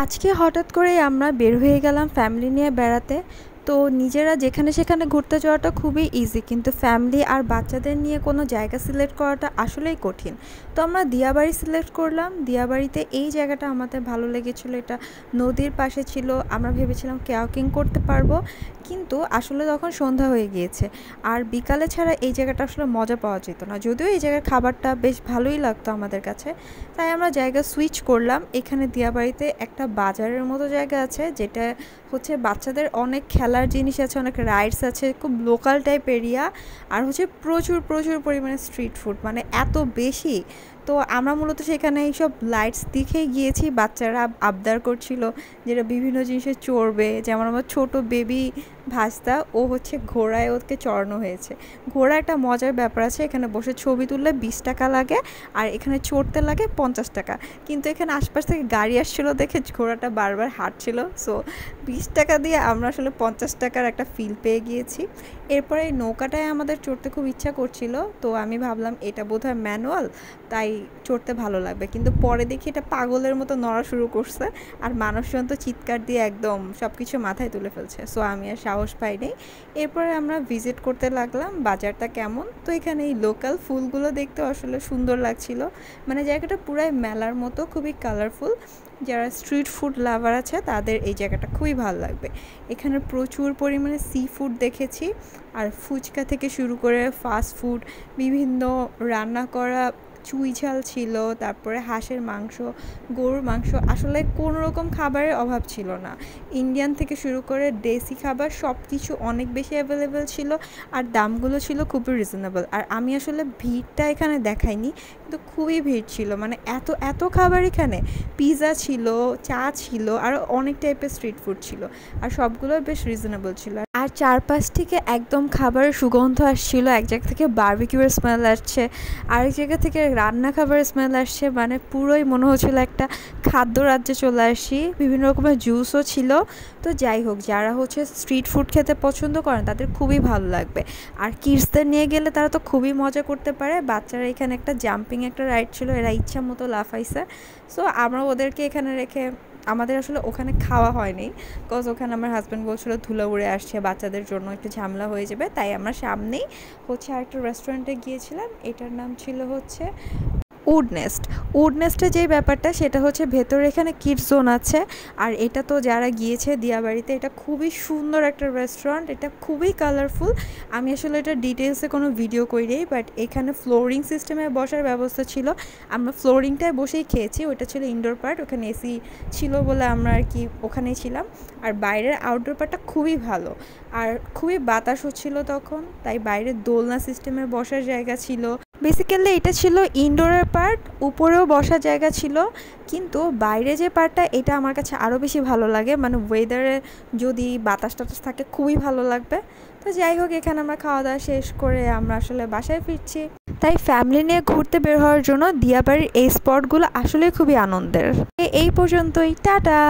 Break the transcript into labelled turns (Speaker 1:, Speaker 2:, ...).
Speaker 1: আজকে হঠাৎ করেই আমরা বের হয়ে গেলাম ফ্যামিলি নিয়ে বেড়াতে। তো নিজেরা যেখানে সেখানে ঘুরতে যাওয়াটা খুবই ইজি, কিন্তু ফ্যামিলি আর বাচ্চাদের নিয়ে কোনো জায়গা সিলেক্ট করাটা আসলেই কঠিন। তো আমরা দিয়াবাড়ি সিলেক্ট করলাম। দিয়াবাড়িতে এই জায়গাটা আমাদের ভালো লেগেছিলো, এটা নদীর পাশে ছিল। আমরা ভেবেছিলাম কায়াকিং করতে পারবো, কিন্তু আসলে তখন সন্ধ্যা হয়ে গিয়েছে আর বিকালে ছাড়া এই জায়গাটা আসলে মজা পাওয়া যেত না। যদিও এই জায়গার খাবারটা বেশ ভালোই লাগতো আমাদের কাছে, তাই আমরা জায়গা সুইচ করলাম। এখানে দিয়াবাড়িতে একটা বাজারের মতো জায়গা আছে, যেটা হচ্ছে বাচ্চাদের অনেক খেলার জিনিস আছে, অনেক রাইডস আছে, খুব লোকাল টাইপ এরিয়া। আর হচ্ছে প্রচুর প্রচুর পরিমাণে স্ট্রিট ফুড, মানে এত বেশি। তো আমরা মূলত সেখানে এইসব লাইটস দেখেই গিয়েছি। বাচ্চারা আবদার করছিল যেটা বিভিন্ন জিনিসে চড়বে, যেমন আমার ছোট বেবি ভাস্তা, ও হচ্ছে ঘোড়ায় ওকে চড়ানো হয়েছে। ঘোড়া একটা মজার ব্যাপার আছে, এখানে বসে ছবি তুললে 20 টাকা লাগে আর এখানে চড়তে লাগে 50 টাকা। কিন্তু এখানে আশপাশ থেকে গাড়ি আসছিলো দেখে ঘোড়াটা বারবার হাঁটছিল, সো 20 টাকা দিয়ে আমরা আসলে 50 টাকার একটা ফিল পেয়ে গিয়েছি। এরপরে এই নৌকাটায় আমাদের চড়তে খুব ইচ্ছা করছিল, তো আমি ভাবলাম এটা বোধহয় ম্যানুয়াল, তাই চড়তে ভালো লাগবে। কিন্তু পরে দেখি এটা পাগলের মতো নড়া শুরু করছে আর মানুষজন তো চিৎকার দিয়ে একদম সব কিছু মাথায় তুলে ফেলছে, সো আমি আর সাহস পাইনি। এরপরে আমরা ভিজিট করতে লাগলাম বাজারটা কেমন। তো এখানে এই লোকাল ফুলগুলো দেখতে আসলে সুন্দর লাগছিল, মানে জায়গাটা পুরাই মেলার মতো, খুবই কালারফুল। যারা স্ট্রিট ফুড লাভার আছে তাদের এই জায়গাটা খুবই ভালো লাগবে। এখানে প্রচুর পরিমাণে সি ফুড দেখেছি, আর ফুচকা থেকে শুরু করে ফাস্ট ফুড, বিভিন্ন রান্না করা চুই ঝাল ছিল, তারপরে হাঁসের মাংস, গরুর মাংস, আসলে কোনো রকম খাবারের অভাব ছিল না। ইন্ডিয়ান থেকে শুরু করে দেশি খাবার সব কিছু অনেক বেশি অ্যাভেলেবেল ছিল, আর দামগুলো ছিল খুবই রিজনেবল। আর আমি আসলে ভিড়টা এখানে দেখাইনি, কিন্তু খুবই ভিড় ছিল, মানে এত এত খাবার এখানে। পিৎজা ছিল, চা ছিল, আর অনেক টাইপের স্ট্রিট ফুড ছিল, আর সবগুলো বেশ রিজনেবল ছিল। আর চারপাশ থেকে একদম খাবারের সুগন্ধ আসছিল। এক জায়গা থেকে বারবিকিউয়ের স্মেল আসছে, আরেক জায়গা থেকে রান্না খাবারের স্মেল আসছে, মানে পুরোই মনে হচ্ছিলো একটা খাদ্য রাজ্যে চলে আসি। বিভিন্ন রকমের জুসও ছিল। তো যাই হোক, যারা হচ্ছে স্ট্রিট ফুড খেতে পছন্দ করেন তাদের খুবই ভালো লাগবে। আর কিডসদের নিয়ে গেলে তারা তো খুবই মজা করতে পারে। বাচ্চারা এখানে একটা জাম্পিং একটা রাইড ছিল, এরা ইচ্ছা মতো লাফাইছে। সো আমরা ওদেরকে এখানে রেখে আমাদের আসলে ওখানে খাওয়া হয়নি, বিকজ ওখানে আমার হাজব্যান্ড বলছিল ধুলো উড়ে আসছে, বাচ্চাদের জন্য একটু ঝামেলা হয়ে যাবে। তাই আমরা সামনেই হচ্ছে আরেকটা রেস্টুরেন্টে গিয়েছিলাম, এটার নাম ছিল হচ্ছে উড নেস্টে যে ব্যাপারটা সেটা হচ্ছে ভেতরে এখানে কিডস জোন আছে। আর এটা তো যারা গিয়েছে দিয়াবাড়িতে, এটা খুবই সুন্দর একটা রেস্টুরেন্ট, এটা খুবই কালারফুল। আমি আসলে এটা ডিটেলসে কোনো ভিডিও করিনি, বাট এখানে ফ্লোরিং সিস্টেমে বসার ব্যবস্থা ছিল। আমরা ফ্লোরিংটায় বসেই খেয়েছি, ওইটা ছিল ইনডোর পার্ট, ওখানে এসি ছিল বলে আমরা আর কি ওখানেই ছিলাম। আর বাইরের আউটডোর পার্টটা খুবই ভালো, আর খুবই বাতাস হচ্ছিল তখন, তাই বাইরে দোলনা সিস্টেমে বসার জায়গা ছিল। বেসিক্যালি এটা ছিল ইনডোরের পার্ট, উপরেও বসার জায়গা ছিল, কিন্তু বাইরে যে পার্টটা এটা আমার কাছে আরও বেশি ভালো লাগে, মানে ওয়েদারে যদি বাতাস টাতাস থাকে খুবই ভালো লাগবে। তো যাই হোক, এখানে আমরা খাওয়া দাওয়া শেষ করে আমরা আসলে বাসায় ফিরছি। তাই ফ্যামিলি নিয়ে ঘুরতে বের হওয়ার জন্য দিয়াবাড়ির এই স্পটগুলো আসলে খুবই আনন্দের। এই পর্যন্তই, টাটা।